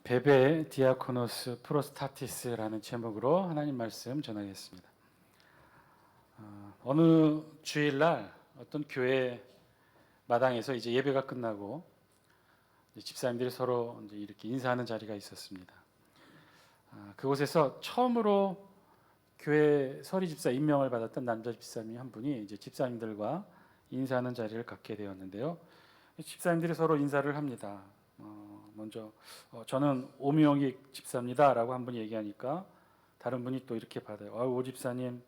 베베 디아코노스 프로스타티스라는 제목으로 하나님 말씀 전하겠습니다. 어느 주일날 어떤 교회 마당에서 이제 예배가 끝나고 집사님들이 서로 이제 이렇게 인사하는 자리가 있었습니다. 그곳에서 처음으로 교회 서리 집사 임명을 받았던 남자 집사님 한 분이 이제 집사님들과 인사하는 자리를 갖게 되었는데요. 집사님들이 서로 인사를 합니다. 먼저 저는 오명익 집사입니다라고 한 분이 얘기하니까 다른 분이 또 이렇게 받아요. 오 집사님은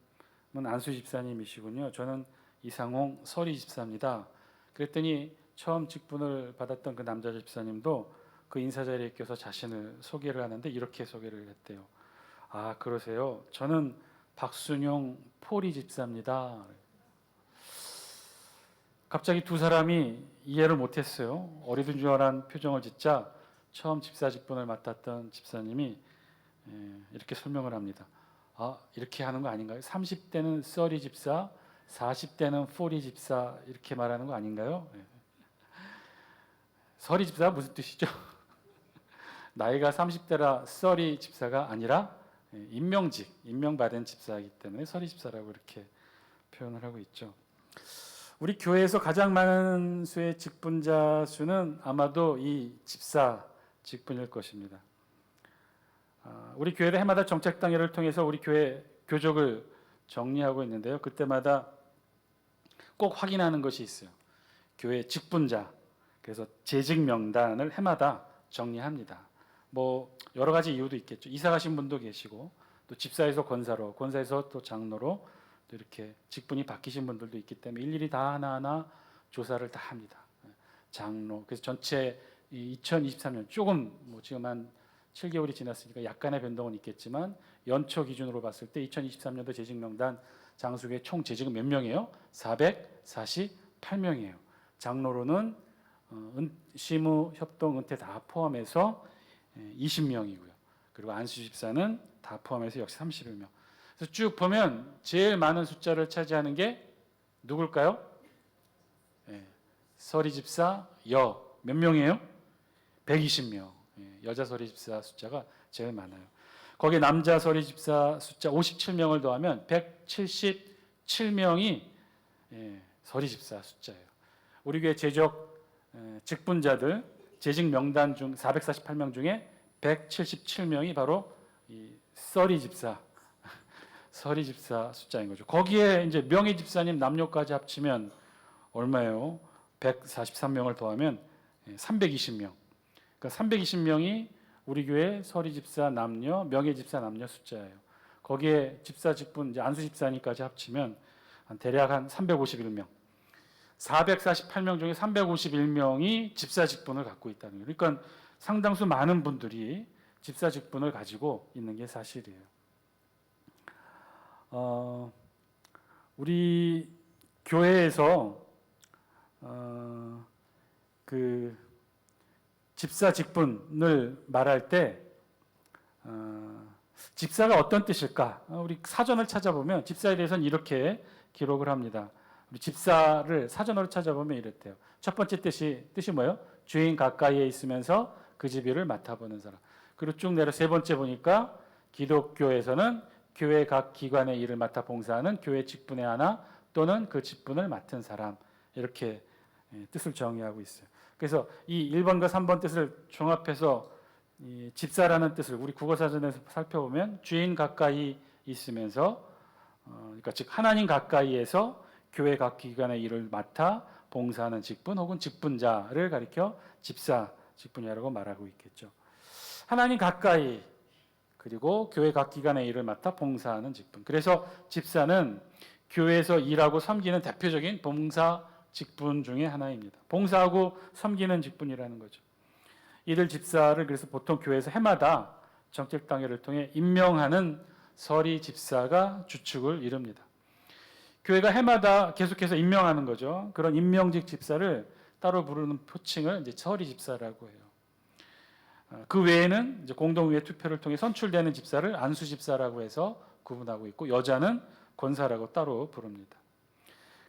안수 집사님이시군요. 저는 이상홍 서리 집사입니다. 그랬더니 처음 직분을 받았던 그 남자 집사님도 그 인사 자리에 껴서 자신을 소개를 하는데 이렇게 소개를 했대요. 아, 그러세요? 저는 박순용 포리 집사입니다. 갑자기 두 사람이 이해를 못했어요. 어리둥절한 표정을 짓자 처음 집사 직분을 맡았던 집사님이 이렇게 설명을 합니다. 이렇게 하는 거 아닌가요? 30대는 서리 집사, 40대는 포리 집사 이렇게 말하는 거 아닌가요? 서리 집사가 무슨 뜻이죠? 나이가 30대라 서리 집사가 아니라 임명받은 집사이기 때문에 서리 집사라고 이렇게 표현을 하고 있죠. 우리 교회에서 가장 많은 수의 직분자 수는 아마도 이 집사 직분일 것입니다. 우리 교회도 해마다 정책당회를 통해서 우리 교회 교족을 정리하고 있는데요. 그때마다 꼭 확인하는 것이 있어요. 교회 직분자, 그래서 재직 명단을 해마다 정리합니다. 여러 가지 이유도 있겠죠. 이사 가신 분도 계시고 또 집사에서 권사로, 권사에서 또 장로로 또 이렇게 직분이 바뀌신 분들도 있기 때문에 일일이 다 하나하나 조사를 다 합니다. 장로. 그래서 전체 2023년 조금 지금 한 7개월이 지났으니까 약간의 변동은 있겠지만 연초 기준으로 봤을 때 2023년도 재직 명단 장수교회 총 재직은 몇 명이에요? 448명이에요. 장로로는 시무, 협동, 은퇴 다 포함해서 20명이고요. 그리고 안수 집사는 다 포함해서 역시 31명. 그래서 쭉 보면 제일 많은 숫자를 차지하는 게 누굴까요? 서리 집사 몇 명이에요? 120명. 여자 서리 집사 숫자가 제일 많아요. 거기에 남자 서리 집사 숫자 57명을 더하면 177명이 서리 집사 숫자예요. 우리 교회 직분자들 재직 명단 중 448명 중에 177명이 바로 이 서리 집사 숫자인 거죠. 거기에 이제 명예 집사님 남녀까지 합치면 얼마예요? 143명을 더하면 320명. 그러니까 320명이 우리 교회 서리 집사 남녀, 명예 집사 남녀 숫자예요. 거기에 집사 직분 이제 안수 집사님까지 합치면 대략 한 351명. 448명 중에 351명이 집사 직분을 갖고 있다는 거예요. 그러니까 상당수 많은 분들이 집사 직분을 가지고 있는 게 사실이에요. 우리 교회에서 그 집사 직분을 말할 때 집사가 어떤 뜻일까? 우리 사전을 찾아보면 집사에 대해서는 이렇게 기록을 합니다. 우리 집사를 사전으로 찾아보면 이랬대요. 첫 번째 뜻이 뭐예요? 주인 가까이에 있으면서 그 집 일을 맡아보는 사람. 그리고 쭉 내려 세 번째 보니까 기독교에서는 교회 각 기관의 일을 맡아 봉사하는 교회 직분의 하나 또는 그 직분을 맡은 사람, 이렇게 뜻을 정의하고 있어요. 그래서 이 1번과 3번 뜻을 종합해서 이 집사라는 뜻을 우리 국어사전에서 살펴보면 주인 가까이 있으면서 그러니까 즉 하나님 가까이에서 교회 각 기관의 일을 맡아 봉사하는 직분 혹은 직분자를 가리켜 집사 직분이라고 말하고 있겠죠. 하나님 가까이 그리고 교회 각 기관의 일을 맡아 봉사하는 직분. 그래서 집사는 교회에서 일하고 섬기는 대표적인 봉사 직분 중에 하나입니다. 봉사하고 섬기는 직분이라는 거죠. 이들 집사를 그래서 보통 교회에서 해마다 정책당회를 통해 임명하는 서리 집사가 주축을 이룹니다. 교회가 해마다 계속해서 임명하는 거죠. 그런 임명직 집사를 따로 부르는 표칭을 이제 서리 집사라고 해요. 그 외에는 이제 공동의회 투표를 통해 선출되는 집사를 안수 집사라고 해서 구분하고 있고 여자는 권사라고 따로 부릅니다.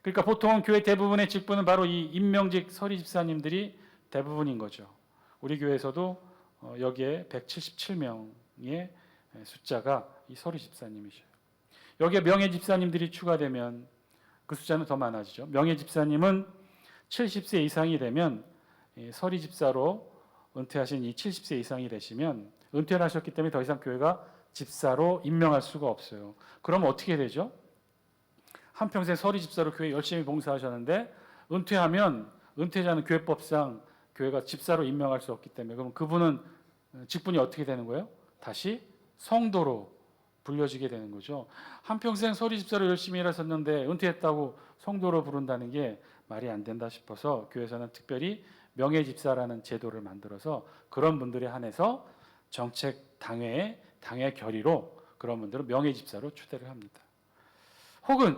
그러니까 보통 교회 대부분의 직분은 바로 이 임명직 서리 집사님들이 대부분인 거죠. 우리 교회에서도 여기에 177명의 숫자가 이 서리 집사님이셔요. 여기에 명예 집사님들이 추가되면 그 숫자는 더 많아지죠. 명예 집사님은 70세 이상이 되면 서리 집사로 은퇴하신 이 70세 이상이 되시면 은퇴를 하셨기 때문에 더 이상 교회가 집사로 임명할 수가 없어요. 그럼 어떻게 되죠? 한평생 서리 집사로 교회 열심히 봉사하셨는데 은퇴하면 은퇴자는 교회법상 교회가 집사로 임명할 수 없기 때문에 그럼 그분은 직분이 어떻게 되는 거예요? 다시 성도로 불려지게 되는 거죠. 한평생 서리 집사로 열심히 일하셨는데 은퇴했다고 성도로 부른다는 게 말이 안 된다 싶어서 교회에서는 특별히 명예 집사라는 제도를 만들어서 그런 분들에 한해서 정책 당회 결의로 그런 분들은 명예 집사로 추대를 합니다. 혹은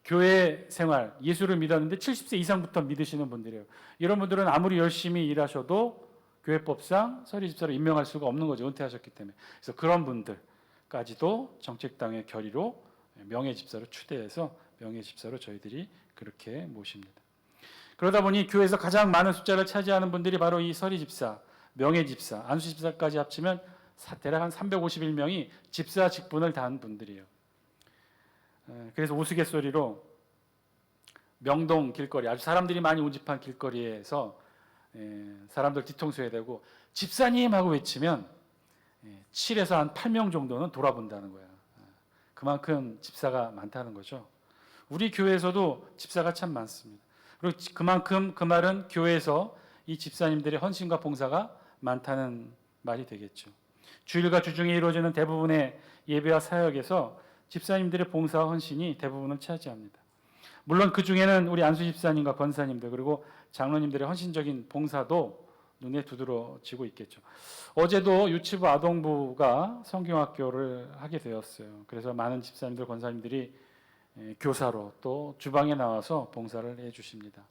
교회 생활, 예수를 믿었는데 70세 이상부터 믿으시는 분들이에요. 이런 분들은 아무리 열심히 일하셔도 교회법상 서리 집사로 임명할 수가 없는 거죠. 은퇴하셨기 때문에. 그래서 그런 분들까지도 정책당의 결의로 명예 집사로 추대해서 명예 집사로 저희들이 그렇게 모십니다. 그러다 보니 교회에서 가장 많은 숫자를 차지하는 분들이 바로 이 서리 집사, 명예 집사, 안수 집사까지 합치면 대략 한 351명이 집사 직분을 다한 분들이에요. 그래서 우스갯소리로 명동 길거리, 아주 사람들이 많이 운집한 길거리에서 사람들 뒤통수에 대고 집사님 하고 외치면 7에서 한 8명 정도는 돌아본다는 거야. 그만큼 집사가 많다는 거죠. 우리 교회에서도 집사가 참 많습니다. 그리고 그만큼 그 말은 교회에서 이 집사님들의 헌신과 봉사가 많다는 말이 되겠죠. 주일과 주중에 이루어지는 대부분의 예배와 사역에서 집사님들의 봉사와 헌신이 대부분을 차지합니다. 물론 그 중에는 우리 안수 집사님과 권사님들 그리고 장로님들의 헌신적인 봉사도 눈에 두드러지고 있겠죠. 어제도 유치부 아동부가 성경학교를 하게 되었어요. 그래서 많은 집사님들, 권사님들이 교사로 또 주방에 나와서 봉사를 해주십니다.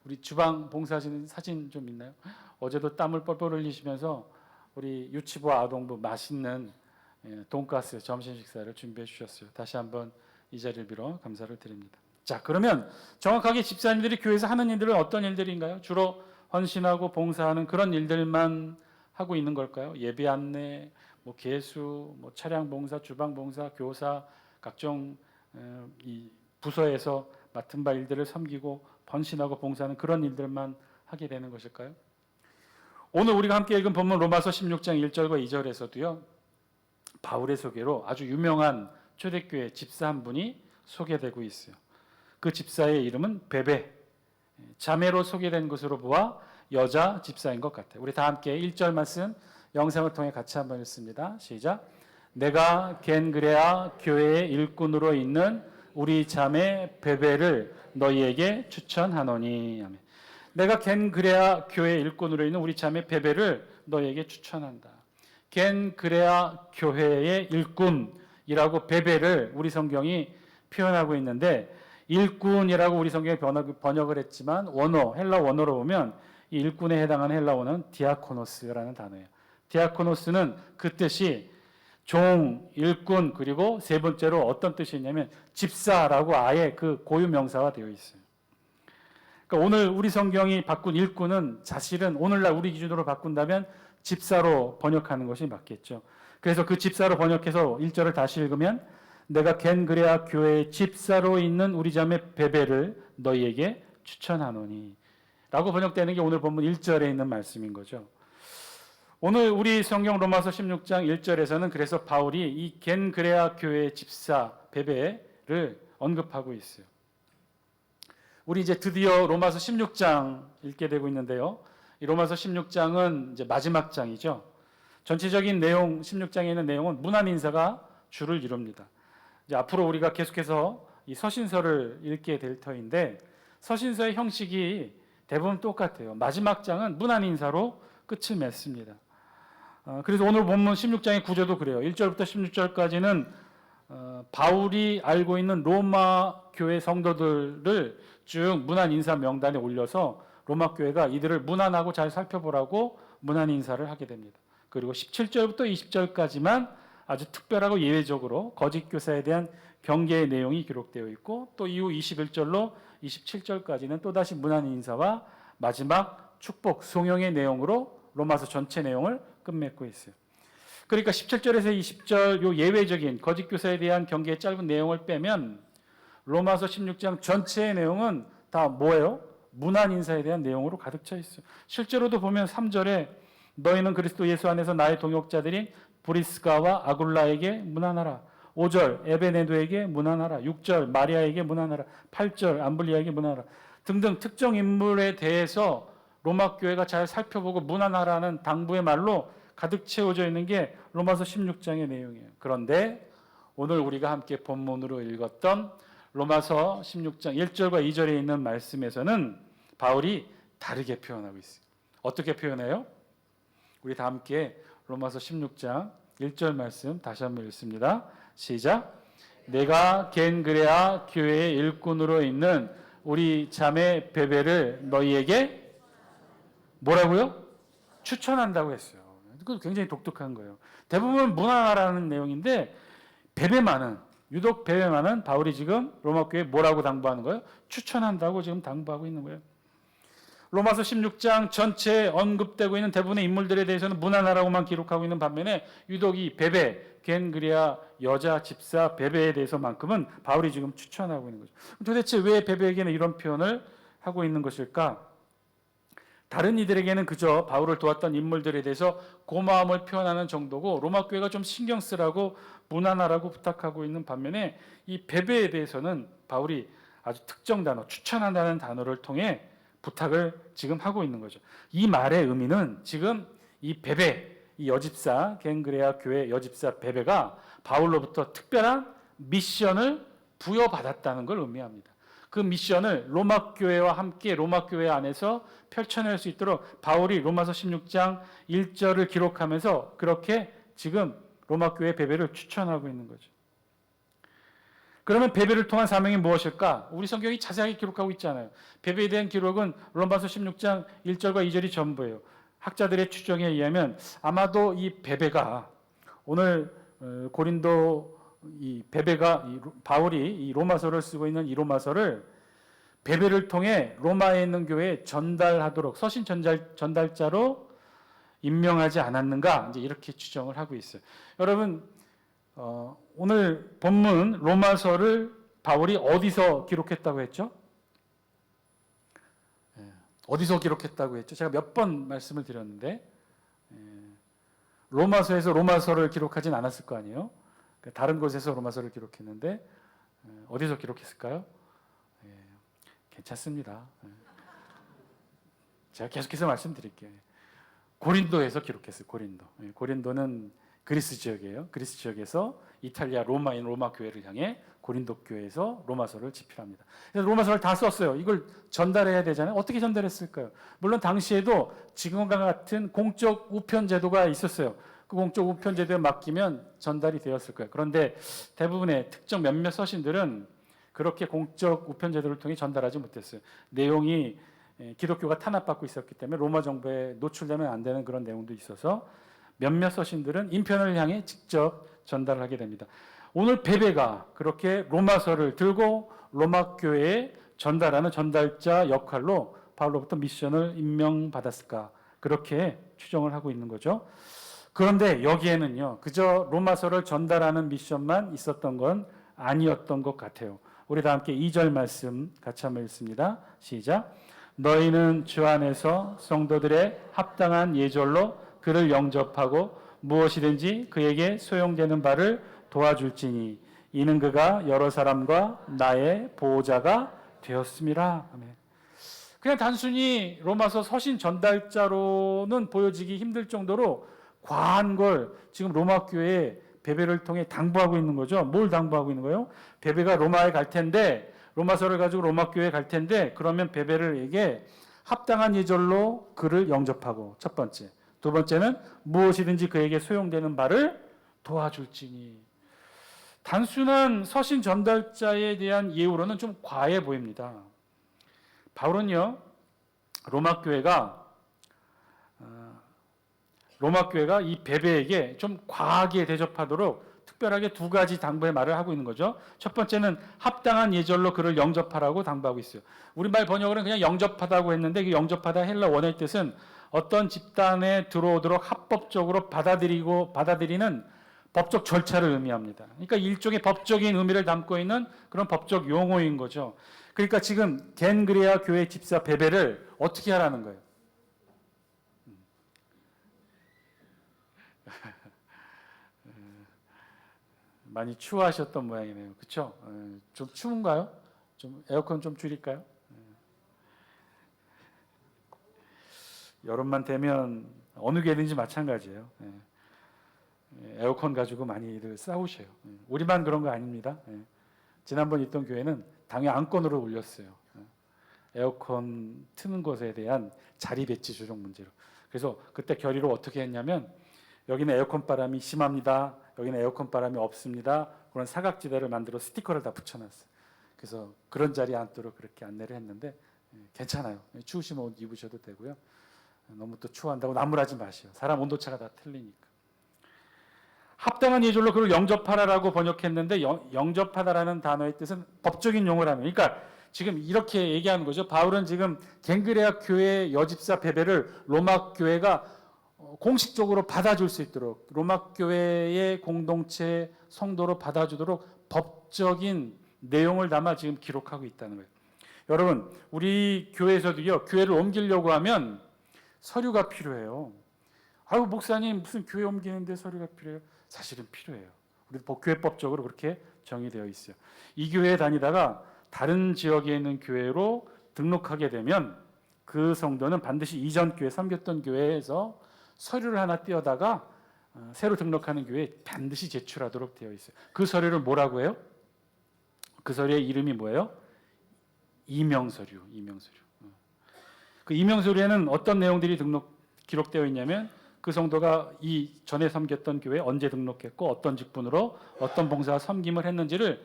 우리 주방 봉사하시는 사진 좀 있나요? 어제도 땀을 뻘뻘 흘리시면서 우리 유치부 아동부 맛있는 돈가스 점심 식사를 준비해 주셨어요. 다시 한번 이 자리를 빌어 감사를 드립니다. 자, 그러면 정확하게 집사님들이 교회에서 하는 일들은 어떤 일들인가요? 주로 헌신하고 봉사하는 그런 일들만 하고 있는 걸까요? 예배 안내, 개수, 차량 봉사, 주방 봉사, 교사, 각종 이 부서에서 맡은 바 일들을 섬기고 헌신하고 봉사하는 그런 일들만 하게 되는 것일까요? 오늘 우리가 함께 읽은 본문 로마서 16장 1절과 2절에서도요. 바울의 소개로 아주 유명한 초대교회 집사 한 분이 소개되고 있어요. 그 집사의 이름은 베베, 자매로 소개된 것으로 보아 여자 집사인 것 같아요. 우리 다 함께 1절 말씀 영상을 통해 같이 한번 읽습니다. 시작. 내가 겐그레아 교회의 일꾼으로 있는 우리 자매 베베를 너희에게 추천하노니. 아멘. 내가 겐그레아 교회의 일꾼으로 있는 우리 자매 베베를 너희에게 추천한다. 겐그레아 교회의 일꾼이라고 베베를 우리 성경이 표현하고 있는데 일꾼이라고 우리 성경에 번역을 했지만 원어, 헬라 원어로 보면 이 일꾼에 해당하는 헬라 원어는 디아코노스라는 단어예요. 디아코노스는 그 뜻이 종, 일꾼, 그리고 세 번째로 어떤 뜻이 있냐면 집사라고 아예 그 고유 명사가 되어 있어요. 그러니까 오늘 우리 성경이 바꾼 일꾼은 사실은 오늘날 우리 기준으로 바꾼다면 집사로 번역하는 것이 맞겠죠. 그래서 그 집사로 번역해서 1절을 다시 읽으면 내가 겐그레아 교회의 집사로 있는 우리 자매 베베를 너희에게 추천하노니 라고 번역되는 게 오늘 본문 1절에 있는 말씀인 거죠. 오늘 우리 성경 로마서 16장 1절에서는 그래서 바울이 이 겐그레아 교회의 집사 베베를 언급하고 있어요. 우리 이제 드디어 로마서 16장 읽게 되고 있는데요. 이 로마서 16장은 이제 마지막 장이죠. 전체적인 내용 16장에 있는 내용은 문안 인사가 주를 이룹니다. 이제 앞으로 우리가 계속해서 이 서신서를 읽게 될 터인데 서신서의 형식이 대부분 똑같아요. 마지막 장은 문안 인사로 끝을 맺습니다. 그래서 오늘 본문 16장의 구조도 그래요. 1절부터 16절까지는 바울이 알고 있는 로마 교회 성도들을 쭉 문안 인사 명단에 올려서 로마 교회가 이들을 문안하고 잘 살펴보라고 문안 인사를 하게 됩니다. 그리고 17절부터 20절까지만 아주 특별하고 예외적으로 거짓 교사에 대한 경계의 내용이 기록되어 있고 또 이후 21절로 27절까지는 또다시 문안 인사와 마지막 축복, 송영의 내용으로 로마서 전체 내용을 끝맺고 있어요. 그러니까 17절에서 20절 요 예외적인 거짓 교사에 대한 경계의 짧은 내용을 빼면 로마서 16장 전체의 내용은 다 뭐예요? 문안 인사에 대한 내용으로 가득 차 있어요. 실제로도 보면 3절에 너희는 그리스도 예수 안에서 나의 동역자들인 브리스가와 아굴라에게 문안하라. 5절 에베네도에게 문안하라. 6절 마리아에게 문안하라. 8절 암블리아에게 문안하라. 등등 특정 인물에 대해서 로마 교회가 잘 살펴보고 문안하라는 당부의 말로 가득 채워져 있는 게 로마서 16장의 내용이에요. 그런데 오늘 우리가 함께 본문으로 읽었던 로마서 16장 1절과 2절에 있는 말씀에서는 바울이 다르게 표현하고 있어요. 어떻게 표현해요? 우리 다 함께 로마서 16장 1절 말씀 다시 한번 읽습니다. 시작. 내가 겐그레아 교회의 일꾼으로 있는 우리 자매 베베를 너희에게 뭐라고요? 추천한다고 했어요. 그거 굉장히 독특한 거예요. 대부분 문안하라는 내용인데 유독 베베만은 바울이 지금 로마 교회에 뭐라고 당부하는 거예요? 추천한다고 지금 당부하고 있는 거예요. 로마서 16장 전체에 언급되고 있는 대부분의 인물들에 대해서는 문안하라고만 기록하고 있는 반면에 유독 이 베베, 겐그리아 여자 집사 베베에 대해서만큼은 바울이 지금 추천하고 있는 거죠. 도대체 왜 베베에게는 이런 표현을 하고 있는 것일까? 다른 이들에게는 그저 바울을 도왔던 인물들에 대해서 고마움을 표현하는 정도고 로마 교회가 좀 신경 쓰라고 문안하라고 부탁하고 있는 반면에 이 베베에 대해서는 바울이 아주 특정 단어, 추천한다는 단어를 통해 부탁을 지금 하고 있는 거죠. 이 말의 의미는 지금 이 베베, 이 여집사, 겐그레아 교회 여집사 베베가 바울로부터 특별한 미션을 부여받았다는 걸 의미합니다. 그 미션을 로마 교회와 함께 로마 교회 안에서 펼쳐낼 수 있도록 바울이 로마서 16장 1절을 기록하면서 그렇게 지금 로마 교회 베베를 추천하고 있는 거죠. 그러면 베베를 통한 사명이 무엇일까? 우리 성경이 자세하게 기록하고 있잖아요. 베베에 대한 기록은 로마서 16장 1절과 2절이 전부예요. 학자들의 추정에 의하면 아마도 이 베베가 오늘 고린도 이 베베가 바울이 이 로마서를 쓰고 있는 이 로마서를 베베를 통해 로마에 있는 교회에 전달하도록 서신 전달자로 임명하지 않았는가? 이제 이렇게 추정을 하고 있어요. 여러분 오늘 본문 로마서를 바울이 어디서 기록했다고 했죠? 어디서 기록했다고 했죠? 제가 몇 번 말씀을 드렸는데 로마서에서 로마서를 기록하진 않았을 거 아니에요? 다른 곳에서 로마서를 기록했는데 어디서 기록했을까요? 괜찮습니다. 제가 계속해서 말씀드릴게요. 고린도에서 기록했어요. 고린도는 그리스 지역이에요. 그리스 지역에서 이탈리아 로마인 로마 교회를 향해 고린도 교회에서 로마서를 집필합니다. 그래서 로마서를 다 썼어요. 이걸 전달해야 되잖아요. 어떻게 전달했을까요? 물론 당시에도 지금과 같은 공적 우편 제도가 있었어요. 그 공적 우편 제도에 맡기면 전달이 되었을 거예요. 그런데 대부분의 특정 몇몇 서신들은 그렇게 공적 우편 제도를 통해 전달하지 못했어요. 내용이 기독교가 탄압받고 있었기 때문에 로마 정부에 노출되면 안 되는 그런 내용도 있어서 몇몇 서신들은 인편을 향해 직접 전달하게 됩니다. 오늘 베베가 그렇게 로마서를 들고 로마 교회에 전달하는 전달자 역할로 바울로부터 미션을 임명받았을까? 그렇게 추정을 하고 있는 거죠. 그런데 여기에는요, 그저 로마서를 전달하는 미션만 있었던 건 아니었던 것 같아요. 우리 다 함께 2절 말씀 같이 한번 읽습니다. 시작. 너희는 주 안에서 성도들의 합당한 예절로 그를 영접하고 무엇이든지 그에게 소용되는 바를 도와줄지니 이는 그가 여러 사람과 나의 보호자가 되었음이라. 아멘. 그냥 단순히 로마서 서신 전달자로는 보여지기 힘들 정도로 과한 걸 지금 로마 교회에 베베를 통해 당부하고 있는 거죠. 뭘 당부하고 있는 거예요? 베베가 로마에 갈 텐데 로마서를 가지고 로마 교회에 갈 텐데 그러면 베베에게 합당한 예절로 그를 영접하고 첫 번째. 두 번째는 무엇이든지 그에게 소용되는 바를 도와줄지니. 단순한 서신 전달자에 대한 예우로는 좀 과해 보입니다. 바울은요, 로마 교회가 이 베베에게 좀 과하게 대접하도록 특별하게 두 가지 당부의 말을 하고 있는 거죠. 첫 번째는 합당한 예절로 그를 영접하라고 당부하고 있어요. 우리말 번역으로는 그냥 영접하다고 했는데 그 영접하다 헬라 원어의 뜻은 어떤 집단에 들어오도록 합법적으로 받아들이는 법적 절차를 의미합니다. 그러니까 일종의 법적인 의미를 담고 있는 그런 법적 용어인 거죠. 그러니까 지금 겐그레아 교회 집사 베베를 어떻게 하라는 거예요? 많이 추워하셨던 모양이네요. 그렇죠? 좀 추운가요? 좀 에어컨 좀 줄일까요? 여름만 되면 어느 교회든지 마찬가지예요. 에어컨 가지고 많이들 싸우셔요. 우리만 그런 거 아닙니다. 지난번 있던 교회는 당의 안건으로 올렸어요. 에어컨 트는 것에 대한 자리 배치 조정 문제로. 그래서 그때 결의로 어떻게 했냐면 여기는 에어컨 바람이 심합니다. 여기는 에어컨 바람이 없습니다. 그런 사각지대를 만들어 스티커를 다 붙여놨어요. 그래서 그런 자리에 앉도록 그렇게 안내를 했는데 괜찮아요. 추우시면 옷 입으셔도 되고요. 너무 또 추워한다고 나무라지 마세요. 사람 온도차가 다 틀리니까. 합당한 예절로 그걸 영접하라라고 번역했는데 영접하다라는 단어의 뜻은 법적인 용어라는. 그러니까 지금 이렇게 얘기하는 거죠. 바울은 지금 겐그레아 교회 여집사 베베를 로마 교회가 공식적으로 받아줄 수 있도록 로마 교회의 공동체 성도로 받아주도록 법적인 내용을 담아 지금 기록하고 있다는 거예요. 여러분, 우리 교회에서도요, 교회를 옮기려고 하면 서류가 필요해요. 아유, 목사님 무슨 교회 옮기는데 서류가 필요해요? 사실은 필요해요. 우리 교회법적으로 그렇게 정의되어 있어요. 이 교회에 다니다가 다른 지역에 있는 교회로 등록하게 되면 그 성도는 반드시 이전 교회, 섬겼던 교회에서 서류를 하나 띄어다가 새로 등록하는 교회에 반드시 제출하도록 되어 있어요. 그 서류를 뭐라고 해요? 그 서류의 이름이 뭐예요? 이명서류. 그 이명서류에는 어떤 내용들이 기록되어 있냐면 그 성도가 이 전에 섬겼던 교회에 언제 등록했고 어떤 직분으로 어떤 봉사와 섬김을 했는지를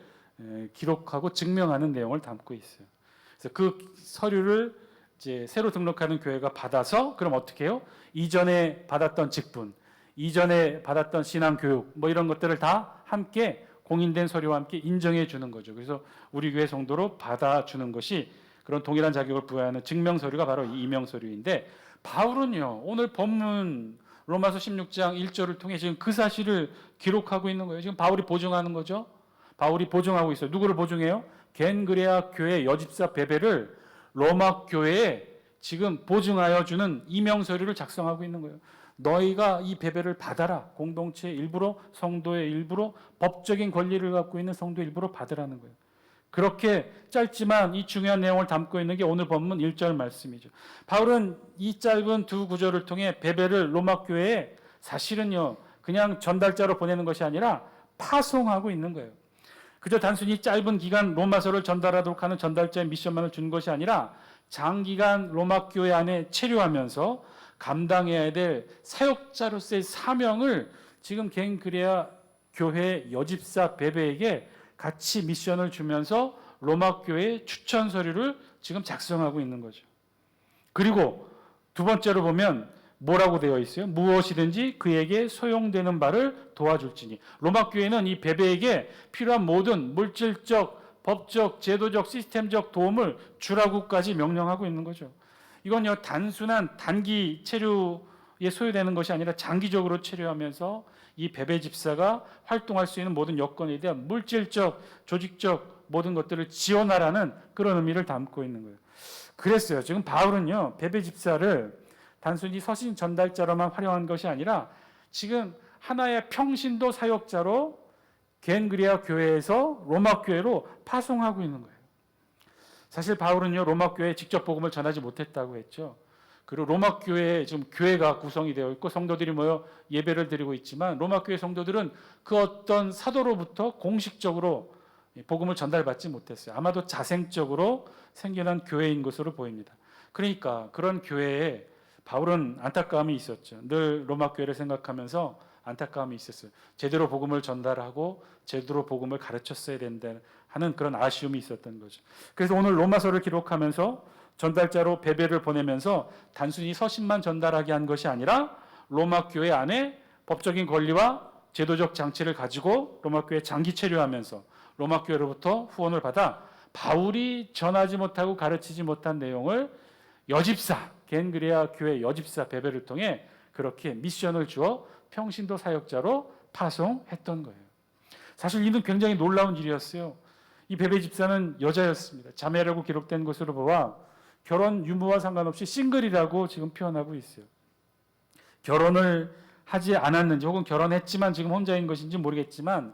기록하고 증명하는 내용을 담고 있어요. 그래서 그 서류를 이제 새로 등록하는 교회가 받아서 그럼 어떻게 해요? 이전에 받았던 직분, 이전에 받았던 신앙 교육 뭐 이런 것들을 다 함께 공인된 서류와 함께 인정해 주는 거죠. 그래서 우리 교회 성도로 받아주는 것이 그런 동일한 자격을 부여하는 증명 서류가 바로 이 이명 서류인데 바울은요. 오늘 본문 로마서 16장 1절을 통해 지금 그 사실을 기록하고 있는 거예요. 지금 바울이 보증하는 거죠. 바울이 보증하고 있어요. 누구를 보증해요? 겐그레아 교회 여집사 베베를 로마 교회에 지금 보증하여 주는 이명 서류를 작성하고 있는 거예요. 너희가 이 베베를 받아라. 공동체의 일부로, 성도의 일부로, 법적인 권리를 갖고 있는 성도의 일부로 받으라는 거예요. 그렇게 짧지만 이 중요한 내용을 담고 있는 게 오늘 본문 1절 말씀이죠. 바울은 이 짧은 두 구절을 통해 베베를 로마 교회에 사실은요 그냥 전달자로 보내는 것이 아니라 파송하고 있는 거예요. 그저 단순히 짧은 기간 로마서를 전달하도록 하는 전달자의 미션만을 준 것이 아니라 장기간 로마 교회 안에 체류하면서 감당해야 될 사역자로서의 사명을 지금 겐그레아 교회 여집사 베베에게 같이 미션을 주면서 로마 교회의 추천 서류를 지금 작성하고 있는 거죠. 그리고 두 번째로 보면 뭐라고 되어 있어요? 무엇이든지 그에게 소용되는 바를 도와줄지니. 로마 교회는 이 베베에게 필요한 모든 물질적, 법적, 제도적, 시스템적 도움을 주라고까지 명령하고 있는 거죠. 이건요 단순한 단기 체류에 소요되는 것이 아니라 장기적으로 체류하면서 이 베베 집사가 활동할 수 있는 모든 여건에 대한 물질적, 조직적 모든 것들을 지원하라는 그런 의미를 담고 있는 거예요. 그랬어요. 지금 바울은요 베베 집사를 단순히 서신 전달자로만 활용한 것이 아니라 지금 하나의 평신도 사역자로 겐그레아 교회에서 로마 교회로 파송하고 있는 거예요. 사실 바울은요 로마 교회에 직접 복음을 전하지 못했다고 했죠. 그리고 로마 교회에 지금 교회가 구성이 되어 있고 성도들이 모여 예배를 드리고 있지만 로마 교회 성도들은 그 어떤 사도로부터 공식적으로 복음을 전달받지 못했어요. 아마도 자생적으로 생겨난 교회인 것으로 보입니다. 그러니까 그런 교회에 바울은 안타까움이 있었죠. 늘 로마 교회를 생각하면서 안타까움이 있었어요. 제대로 복음을 전달하고 제대로 복음을 가르쳤어야 된다 하는 그런 아쉬움이 있었던 거죠. 그래서 오늘 로마서를 기록하면서 전달자로 베베를 보내면서 단순히 서신만 전달하게 한 것이 아니라 로마 교회 안에 법적인 권리와 제도적 장치를 가지고 로마 교회에 장기 체류하면서 로마 교회로부터 후원을 받아 바울이 전하지 못하고 가르치지 못한 내용을 여집사, 겐그레아 교회 여집사 베베를 통해 그렇게 미션을 주어 평신도 사역자로 파송했던 거예요. 사실 이는 굉장히 놀라운 일이었어요. 이 베베 집사는 여자였습니다. 자매라고 기록된 것으로 보아 결혼 유무와 상관없이 싱글이라고 지금 표현하고 있어요. 결혼을 하지 않았는지 혹은 결혼했지만 지금 혼자인 것인지 모르겠지만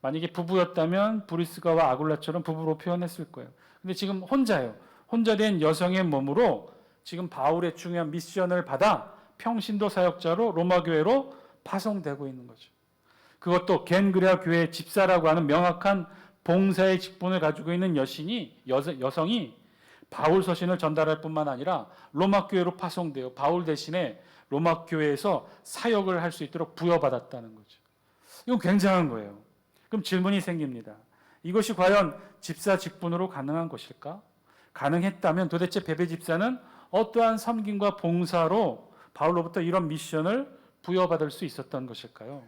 만약에 부부였다면 브리스가와 아굴라처럼 부부로 표현했을 거예요. 근데 지금 혼자예요. 혼자 된 여성의 몸으로 지금 바울의 중요한 미션을 받아 평신도 사역자로 로마 교회로 파송되고 있는 거죠. 그것도 겐그레아 교회 집사라고 하는 명확한 봉사의 직분을 가지고 있는 여성이 바울 서신을 전달할 뿐만 아니라 로마 교회로 파송되어 바울 대신에 로마 교회에서 사역을 할 수 있도록 부여받았다는 거죠. 이건 굉장한 거예요. 그럼 질문이 생깁니다. 이것이 과연 집사 직분으로 가능한 것일까? 가능했다면 도대체 베베 집사는 어떠한 섬김과 봉사로 바울로부터 이런 미션을 부여받을 수 있었던 것일까요?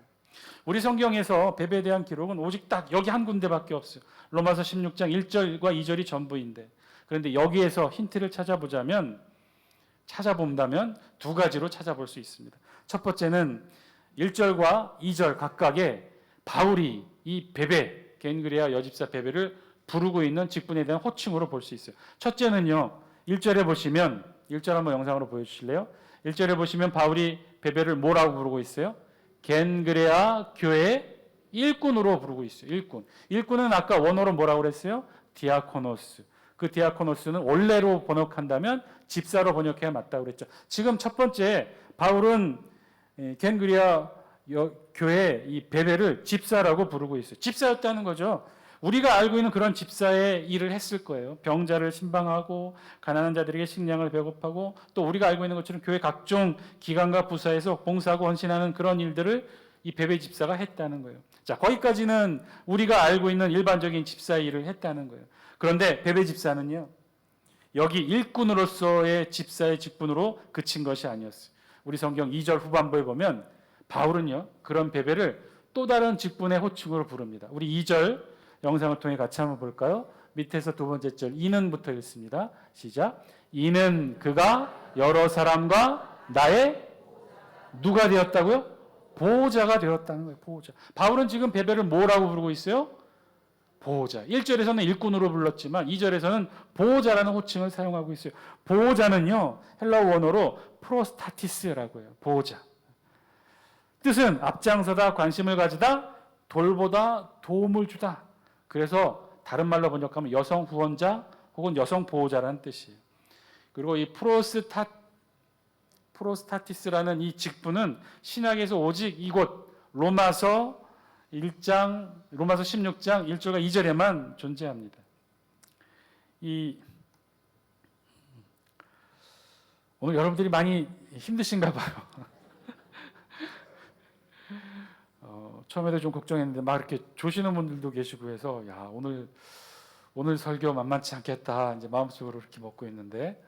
우리 성경에서 베베에 대한 기록은 오직 딱 여기 한 군데밖에 없어요. 로마서 16장 1절과 2절이 전부인데, 그런데 여기에서 힌트를 찾아본다면 두 가지로 찾아볼 수 있습니다. 첫 번째는 1절과 2절 각각에 바울이 이 베베, 겐그레아 여집사 베베를 부르고 있는 직분에 대한 호칭으로 볼 수 있어요. 첫째는요, 1절에 보시면, 1절 한번 영상으로 보여주실래요? 1절에 보시면 바울이 베베를 뭐라고 부르고 있어요? 겐그레아 교회 일꾼으로 부르고 있어요. 일꾼은 아까 원어로 뭐라고 그랬어요? 디아코노스. 그 디아코노스는 원래로 번역한다면 집사로 번역해야 맞다고 그랬죠. 지금 첫 번째 바울은 겐그레아 교회 이 베베를 집사라고 부르고 있어요. 집사였다는 거죠. 우리가 알고 있는 그런 집사의 일을 했을 거예요. 병자를 신방하고 가난한 자들에게 식량을 배급하고 또 우리가 알고 있는 것처럼 교회 각종 기관과 부서에서 봉사하고 헌신하는 그런 일들을 이 베베 집사가 했다는 거예요. 자, 거기까지는 우리가 알고 있는 일반적인 집사의 일을 했다는 거예요. 그런데 베베 집사는요, 여기 일꾼으로서의 집사의 직분으로 그친 것이 아니었어요. 우리 성경 2절 후반부에 보면 바울은요, 그런 베베를 또 다른 직분의 호칭으로 부릅니다. 우리 2절 영상을 통해 같이 한번 볼까요? 밑에서 두 번째 절 이는부터 읽습니다. 시작. 이는 그가 여러 사람과 나의 누가 되었다고요? 보호자가 되었다는 거예요. 보호자. 바울은 지금 베베를 뭐라고 부르고 있어요? 보호자. 1절에서는 일꾼으로 불렀지만 2절에서는 보호자라는 호칭을 사용하고 있어요. 보호자는요, 헬라어 원어로 프로스타티스라고 해요. 보호자. 뜻은 앞장서다, 관심을 가지다, 돌보다, 도움을 주다. 그래서 다른 말로 번역하면 여성 후원자 혹은 여성 보호자라는 뜻이에요. 그리고 이 프로스타티스라는 이 직분은 신약에서 오직 이곳 로마서 16장 1절과 2절에만 존재합니다. 오늘 여러분들이 많이 힘드신가 봐요. 처음에도 좀 걱정했는데 막 이렇게 조시는 분들도 계시고 해서 야, 오늘 설교 만만치 않겠다 이제 마음속으로 이렇게 먹고 있는데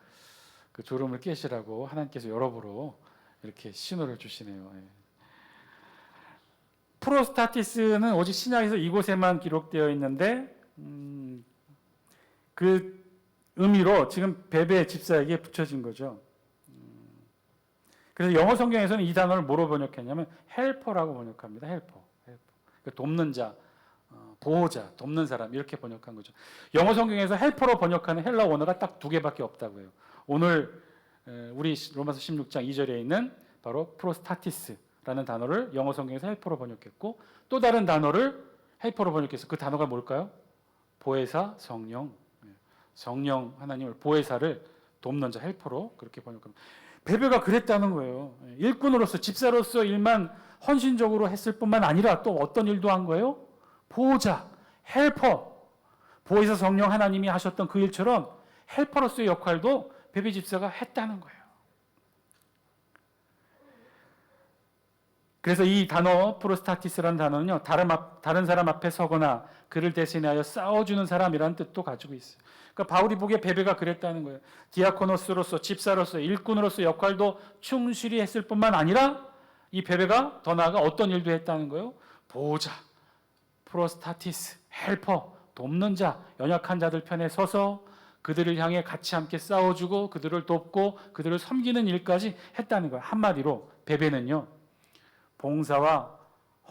그 졸음을 깨시라고 하나님께서 여러모로 이렇게 신호를 주시네요. 예. 프로스타티스는 오직 신약에서 이곳에만 기록되어 있는데 그 의미로 지금 베베 집사에게 붙여진 거죠. 그래서 영어 성경에서는 이 단어를 뭐로 번역했냐면 헬퍼라고 번역합니다. 헬퍼. 그러니까 돕는 자, 보호자, 돕는 사람 이렇게 번역한 거죠. 영어 성경에서 헬퍼로 번역하는 헬라 원어가 딱 두 개밖에 없다고 해요. 오늘 우리 로마서 16장 2절에 있는 바로 프로스타티스라는 단어를 영어 성경에서 헬퍼로 번역했고 또 다른 단어를 헬퍼로 번역해서 그 단어가 뭘까요? 보혜사, 성령. 성령 하나님을 보혜사를 돕는 자 헬퍼로 그렇게 번역합니다. 베베가 그랬다는 거예요. 일꾼으로서 집사로서 일만 헌신적으로 했을 뿐만 아니라 또 어떤 일도 한 거예요? 보호자, 헬퍼. 보혜사 성령 하나님이 하셨던 그 일처럼 헬퍼로서의 역할도 베베 집사가 했다는 거예요. 그래서 이 단어 프로스타티스라는 단어는요, 다른 사람 앞에 서거나 그를 대신하여 싸워주는 사람이라는 뜻도 가지고 있어요. 그러니까 바울이 보기에 베베가 그랬다는 거예요. 디아코노스로서, 집사로서, 일꾼으로서 역할도 충실히 했을 뿐만 아니라 이 베베가 더 나아가 어떤 일도 했다는 거예요? 보호자, 프로스타티스, 헬퍼, 돕는 자, 연약한 자들 편에 서서 그들을 향해 같이 함께 싸워주고 그들을 돕고 그들을 섬기는 일까지 했다는 거예요. 한마디로 베베는요, 봉사와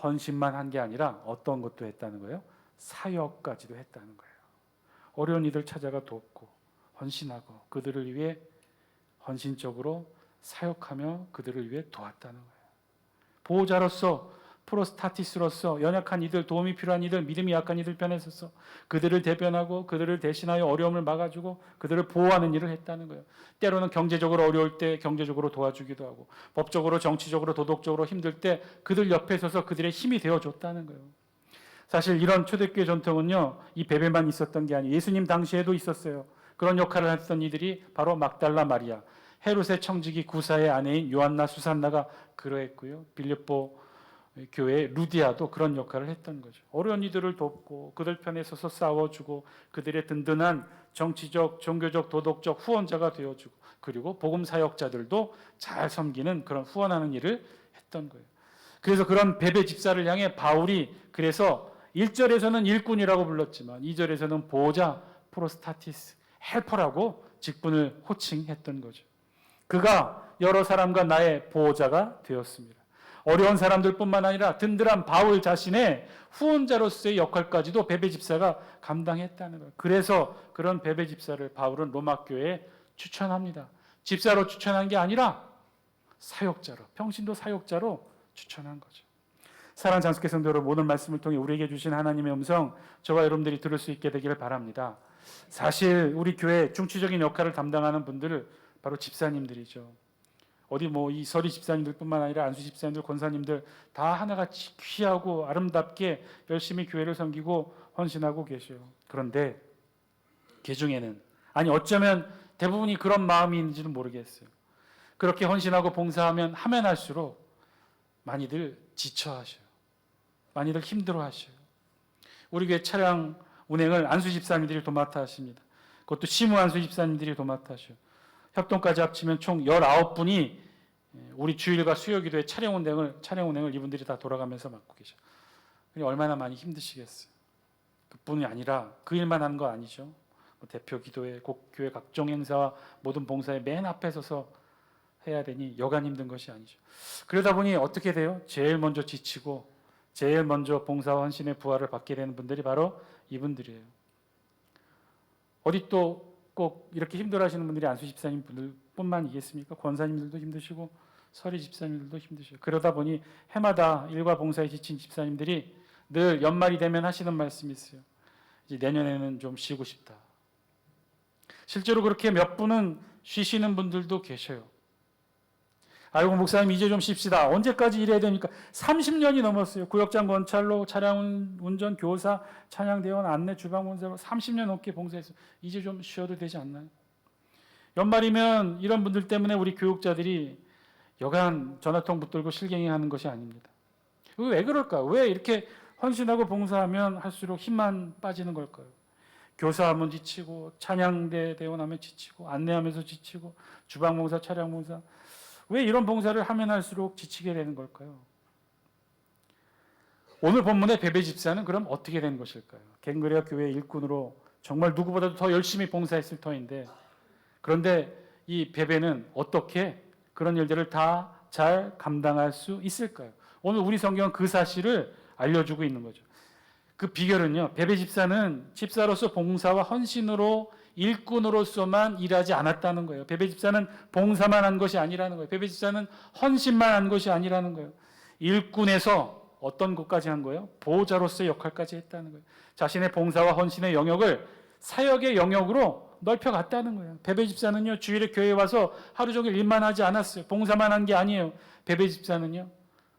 헌신만 한 게 아니라 어떤 것도 했다는 거예요? 사역까지도 했다는 거예요. 어려운 이들 찾아가 돕고 헌신하고 그들을 위해 헌신적으로 사역하며 그들을 위해 도왔다는 거예요. 보호자로서, 프로스타티스로서 연약한 이들, 도움이 필요한 이들, 믿음이 약한 이들 편에 서서 그들을 대변하고 그들을 대신하여 어려움을 막아주고 그들을 보호하는 일을 했다는 거예요. 때로는 경제적으로 어려울 때 경제적으로 도와주기도 하고, 법적으로, 정치적으로, 도덕적으로 힘들 때 그들 옆에 서서 그들의 힘이 되어줬다는 거예요. 사실 이런 초대교회 전통은요, 이 베베만 있었던 게 아니에요. 예수님 당시에도 있었어요. 그런 역할을 했던 이들이 바로 막달라 마리아, 헤롯의 청지기 구사의 아내인 요한나 수산나가 그러했고요. 빌립보 교회 루디아도 그런 역할을 했던 거죠. 어려운 이들을 돕고 그들 편에 서서 싸워주고 그들의 든든한 정치적, 종교적, 도덕적 후원자가 되어주고, 그리고 복음 사역자들도 잘 섬기는 그런 후원하는 일을 했던 거예요. 그래서 그런 베베 집사를 향해 바울이 그래서 1절에서는 일꾼이라고 불렀지만 2절에서는 보호자, 프로스타티스, 헬퍼라고 직분을 호칭했던 거죠. 그가 여러 사람과 나의 보호자가 되었습니다. 어려운 사람들뿐만 아니라 든든한 바울 자신의 후원자로서의 역할까지도 베베 집사가 감당했다는 거예요. 그래서 그런 베베 집사를 바울은 로마 교회에 추천합니다. 집사로 추천한 게 아니라 사역자로, 평신도 사역자로 추천한 거죠. 사랑하는 장수교 성도 여러분, 오늘 말씀을 통해 우리에게 주신 하나님의 음성, 저와 여러분들이 들을 수 있게 되기를 바랍니다. 사실 우리 교회 중추적인 역할을 담당하는 분들은 바로 집사님들이죠. 어디 이 서리 집사님들뿐만 아니라 안수 집사님들, 권사님들 다 하나같이 귀하고 아름답게 열심히 교회를 섬기고 헌신하고 계셔요. 그런데 그 중에는, 아니 어쩌면 대부분이 그런 마음이 있는지는 모르겠어요. 그렇게 헌신하고 봉사하면 하면 할수록 많이들 지쳐하셔요. 많이들 힘들어하셔요. 우리 교회 차량 운행을 안수 집사님들이 도맡아 하십니다. 그것도 시무 안수 집사님들이 도맡아 하셔요. 협동까지 합치면 총 19분이 우리 주일과 수요기도의 차량 운행을 이분들이 다 돌아가면서 맡고 계셔요. 얼마나 많이 힘드시겠어요. 그뿐이 아니라 그 일만 하는 거 아니죠. 대표 기도회, 교회 각종 행사와 모든 봉사에 맨 앞에 서서 해야 되니 여간 힘든 것이 아니죠. 그러다 보니 어떻게 돼요? 제일 먼저 지치고 제일 먼저 봉사와 헌신의 부활을 받게 되는 분들이 바로 이분들이에요. 어디 또 꼭 이렇게 힘들어하시는 분들이 안수 집사님 분들뿐만이겠습니까? 권사님들도 힘드시고 서리 집사님들도 힘드시고, 그러다 보니 해마다 일과 봉사에 지친 집사님들이 늘 연말이 되면 하시는 말씀이 있어요. 이제 내년에는 좀 쉬고 싶다. 실제로 그렇게 몇 분은 쉬시는 분들도 계셔요. 아이고 목사님 이제 좀 쉽시다. 언제까지 일해야 됩니까? 30년이 넘었어요. 구역장 건찰로, 차량 운전, 교사, 찬양대원, 안내, 주방본사로 30년 넘게 봉사했어요. 이제 좀 쉬어도 되지 않나요? 연말이면 이런 분들 때문에 우리 교육자들이 여간 전화통 붙들고 실갱이하는 것이 아닙니다. 왜 그럴까요? 왜 이렇게 헌신하고 봉사하면 할수록 힘만 빠지는 걸까요? 교사하면 지치고, 찬양대 대원하면 지치고, 안내하면서 지치고, 주방봉사, 차량봉사, 왜 이런 봉사를 하면 할수록 지치게 되는 걸까요? 오늘 본문의 베베 집사는 그럼 어떻게 된 것일까요? 갱그레아 교회 일꾼으로 정말 누구보다도 더 열심히 봉사했을 터인데, 그런데 이 베베는 어떻게 그런 일들을 다 잘 감당할 수 있을까요? 오늘 우리 성경은 그 사실을 알려주고 있는 거죠. 그 비결은요, 베베 집사는 집사로서 봉사와 헌신으로, 일꾼으로서만 일하지 않았다는 거예요. 베베 집사는 봉사만 한 것이 아니라는 거예요. 베베 집사는 헌신만 한 것이 아니라는 거예요. 일꾼에서 어떤 것까지 한 거예요? 보호자로서의 역할까지 했다는 거예요. 자신의 봉사와 헌신의 영역을 사역의 영역으로 넓혀갔다는 거예요. 베베 집사는요, 주일에 교회에 와서 하루 종일 일만 하지 않았어요. 봉사만 한 게 아니에요. 베베 집사는요,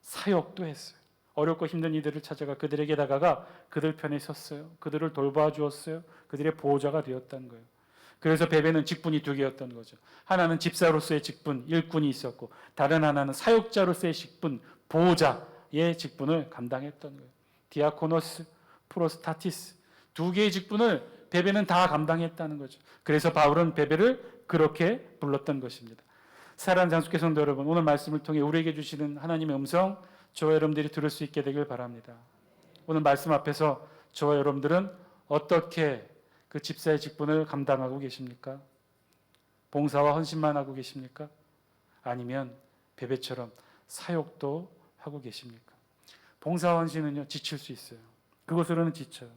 사역도 했어요. 어렵고 힘든 이들을 찾아가 그들에게 다가가 그들 편에 섰어요. 그들을 돌봐 주었어요. 그들의 보호자가 되었다는 거예요. 그래서 베베는 직분이 두 개였던 거죠. 하나는 집사로서의 직분, 일꾼이 있었고, 다른 하나는 사역자로서의 직분, 보호자의 직분을 감당했던 거예요. 디아코노스, 프로스타티스, 두 개의 직분을 베베는 다 감당했다는 거죠. 그래서 바울은 베베를 그렇게 불렀던 것입니다. 사랑하는 장수교 성도 여러분, 오늘 말씀을 통해 우리에게 주시는 하나님의 음성, 저와 여러분들이 들을 수 있게 되길 바랍니다. 오늘 말씀 앞에서 저와 여러분들은 어떻게 그 집사의 직분을 감당하고 계십니까? 봉사와 헌신만 하고 계십니까? 아니면 베베처럼 사역도 하고 계십니까? 봉사와 헌신은요, 지칠 수 있어요. 그것으로는 지쳐요.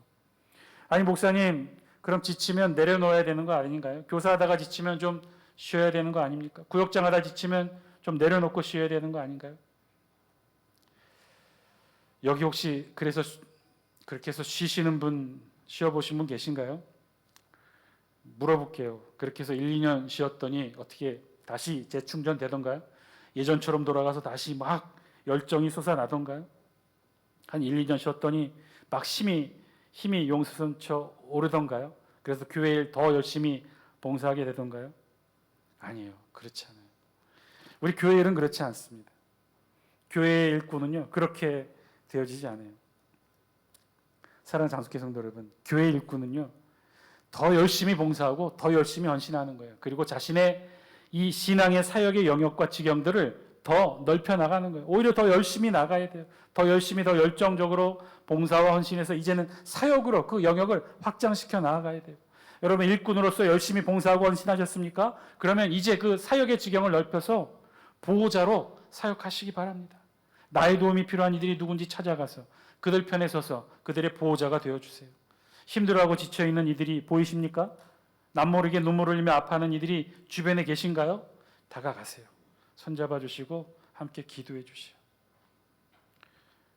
아니 목사님, 그럼 지치면 내려놓아야 되는 거 아닌가요? 교사하다가 지치면 좀 쉬어야 되는 거 아닙니까? 구역장 하다 지치면 좀 내려놓고 쉬어야 되는 거 아닌가요? 여기 혹시 그래서 그렇게 해서 쉬시는 분, 쉬어보신 분 계신가요? 물어볼게요. 그렇게 해서 1, 2년 쉬었더니 어떻게 다시 재충전되던가요? 예전처럼 돌아가서 다시 막 열정이 솟아나던가요? 한 1, 2년 쉬었더니 막 힘이 용솟쳐 오르던가요? 그래서 교회 일 더 열심히 봉사하게 되던가요? 아니에요. 그렇지 않아요. 우리 교회 일은 그렇지 않습니다. 교회의 일꾼은요, 그렇게 되어지지 않아요. 사랑하는 장숙회 성도 여러분, 교회 일꾼은요, 더 열심히 봉사하고 더 열심히 헌신하는 거예요. 그리고 자신의 이 신앙의 사역의 영역과 지경들을 더 넓혀 나가는 거예요. 오히려 더 열심히 나가야 돼요. 더 열심히, 더 열정적으로 봉사와 헌신해서 이제는 사역으로 그 영역을 확장시켜 나아가야 돼요. 여러분, 일꾼으로서 열심히 봉사하고 헌신하셨습니까? 그러면 이제 그 사역의 지경을 넓혀서 보호자로 사역하시기 바랍니다. 나의 도움이 필요한 이들이 누군지 찾아가서 그들 편에 서서 그들의 보호자가 되어주세요. 힘들어하고 지쳐있는 이들이 보이십니까? 남모르게 눈물을 흘리며 아파하는 이들이 주변에 계신가요? 다가가세요. 손잡아 주시고 함께 기도해 주시오.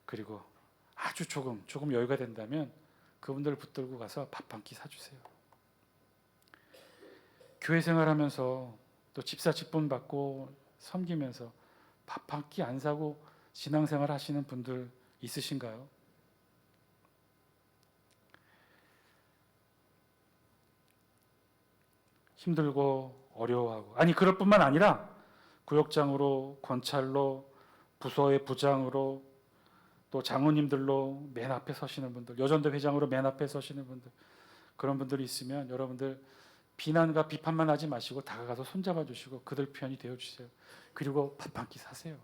그리고 아주 조금 여유가 된다면 그분들을 붙들고 가서 밥 한 끼 사주세요. 교회 생활하면서 또 집사 직분 받고 섬기면서 밥 한 끼 안 사고 신앙생활 하시는 분들 있으신가요? 힘들고 어려워하고, 아니 그럴 뿐만 아니라 구역장으로, 권찰로, 부서의 부장으로, 또 장로님들로 맨 앞에 서시는 분들, 여전도 회장으로 맨 앞에 서시는 분들, 그런 분들이 있으면 여러분들 비난과 비판만 하지 마시고 다가가서 손잡아 주시고 그들 편이 되어 주세요. 그리고 밥 한 끼 사세요.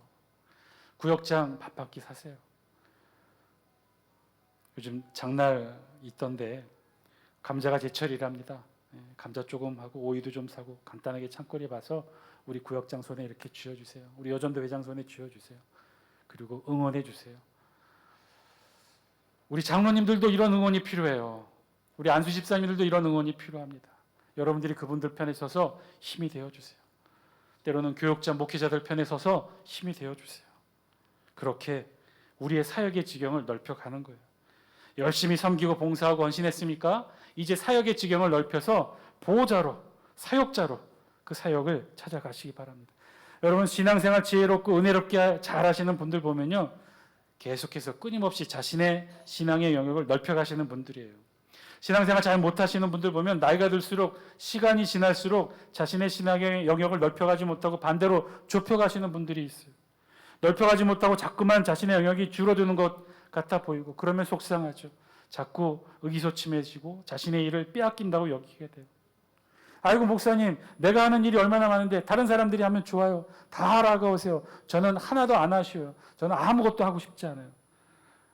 구역장 밥 한 끼 사세요. 요즘 장날 있던데 감자가 제철이랍니다. 감자 조금 하고 오이도 좀 사고 간단하게 창거리에 봐서 우리 구역장 손에 이렇게 쥐어주세요. 우리 여전도 회장 손에 쥐어주세요. 그리고 응원해 주세요. 우리 장로님들도 이런 응원이 필요해요. 우리 안수 집사님들도 이런 응원이 필요합니다. 여러분들이 그분들 편에 서서 힘이 되어주세요. 때로는 교육자 목회자들 편에 서서 힘이 되어주세요. 그렇게 우리의 사역의 지경을 넓혀가는 거예요. 열심히 섬기고 봉사하고 헌신했습니까? 이제 사역의 지경을 넓혀서 보호자로, 사역자로 그 사역을 찾아가시기 바랍니다. 여러분, 신앙생활 지혜롭고 은혜롭게 잘 하시는 분들 보면요, 계속해서 끊임없이 자신의 신앙의 영역을 넓혀가시는 분들이에요. 신앙생활 잘 못하시는 분들 보면 나이가 들수록, 시간이 지날수록 자신의 신앙의 영역을 넓혀가지 못하고 반대로 좁혀가시는 분들이 있어요. 넓혀가지 못하고 자꾸만 자신의 영역이 줄어드는 것 같아 보이고, 그러면 속상하죠. 자꾸 의기소침해지고 자신의 일을 빼앗긴다고 여기게 돼요. 아이고 목사님, 내가 하는 일이 얼마나 많은데 다른 사람들이 하면 좋아요. 다 하라고 하세요. 저는 하나도 안 하셔요. 저는 아무것도 하고 싶지 않아요.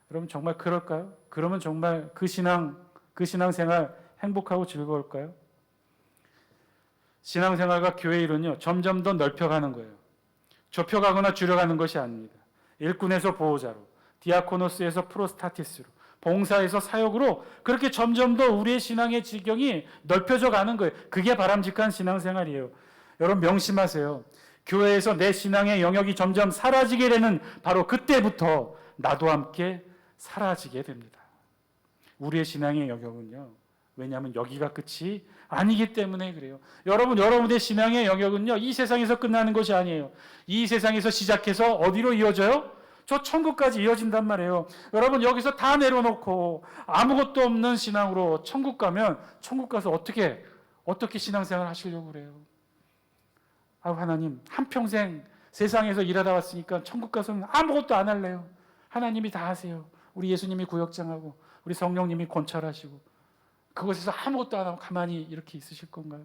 여러분 정말 그럴까요? 그러면 정말 그 신앙생활 행복하고 즐거울까요? 신앙생활과 교회 일은요, 점점 더 넓혀가는 거예요. 좁혀가거나 줄여가는 것이 아닙니다. 일꾼에서 보호자로, 디아코노스에서 프로스타티스로, 봉사에서 사역으로 그렇게 점점 더 우리의 신앙의 지경이 넓혀져 가는 거예요. 그게 바람직한 신앙생활이에요. 여러분 명심하세요. 교회에서 내 신앙의 영역이 점점 사라지게 되는 바로 그때부터 나도 함께 사라지게 됩니다. 우리의 신앙의 영역은요. 왜냐하면 여기가 끝이 아니기 때문에 그래요. 여러분의 신앙의 영역은요, 이 세상에서 끝나는 것이 아니에요. 이 세상에서 시작해서 어디로 이어져요? 저 천국까지 이어진단 말이에요. 여러분 여기서 다 내려놓고 아무것도 없는 신앙으로 천국 가면 천국 가서 어떻게 신앙생활 하시려고 그래요? 아, 하나님 한평생 세상에서 일하다 왔으니까 천국 가서는 아무것도 안 할래요. 하나님이 다 하세요. 우리 예수님이 구역장하고 우리 성령님이 권찰하시고 그곳에서 아무것도 안 하고 가만히 이렇게 있으실 건가요?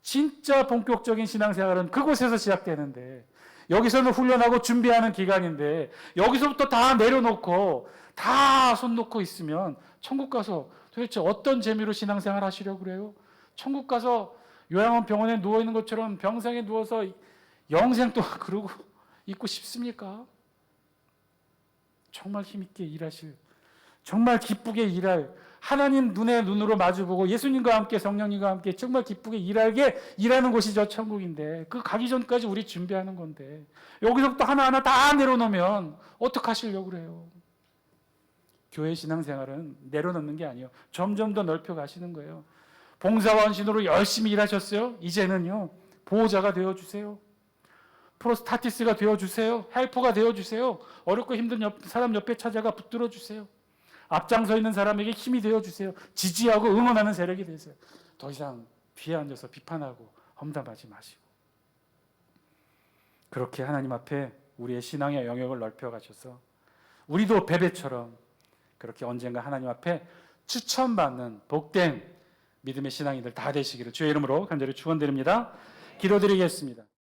진짜 본격적인 신앙생활은 그곳에서 시작되는데 여기서는 훈련하고 준비하는 기간인데 여기서부터 다 내려놓고 다 손 놓고 있으면 천국 가서 도대체 어떤 재미로 신앙생활 하시려고 그래요? 천국 가서 요양원 병원에 누워 있는 것처럼 병상에 누워서 영생 동안 그러고 있고 싶습니까? 정말 힘있게 일하실, 정말 기쁘게 일할, 하나님 눈에 눈으로 마주보고 예수님과 함께 성령님과 함께 정말 기쁘게 일하는 곳이 저 천국인데 그 가기 전까지 우리 준비하는 건데 여기서부터 하나하나 다 내려놓으면 어떡하시려고 그래요? 교회 신앙생활은 내려놓는 게 아니에요. 점점 더 넓혀 가시는 거예요. 봉사와 헌신으로 열심히 일하셨어요? 이제는요, 보호자가 되어주세요. 프로스타티스가 되어주세요. 헬퍼가 되어주세요. 어렵고 힘든 사람 옆에 찾아가 붙들어주세요. 앞장서 있는 사람에게 힘이 되어주세요. 지지하고 응원하는 세력이 되세요. 더 이상 뒤에 앉아서 비판하고 험담하지 마시고. 그렇게 하나님 앞에 우리의 신앙의 영역을 넓혀 가셔서 우리도 베베처럼 그렇게 언젠가 하나님 앞에 추천받는 복된 믿음의 신앙인들 다 되시기를 주의 이름으로 간절히 축원드립니다. 기도드리겠습니다.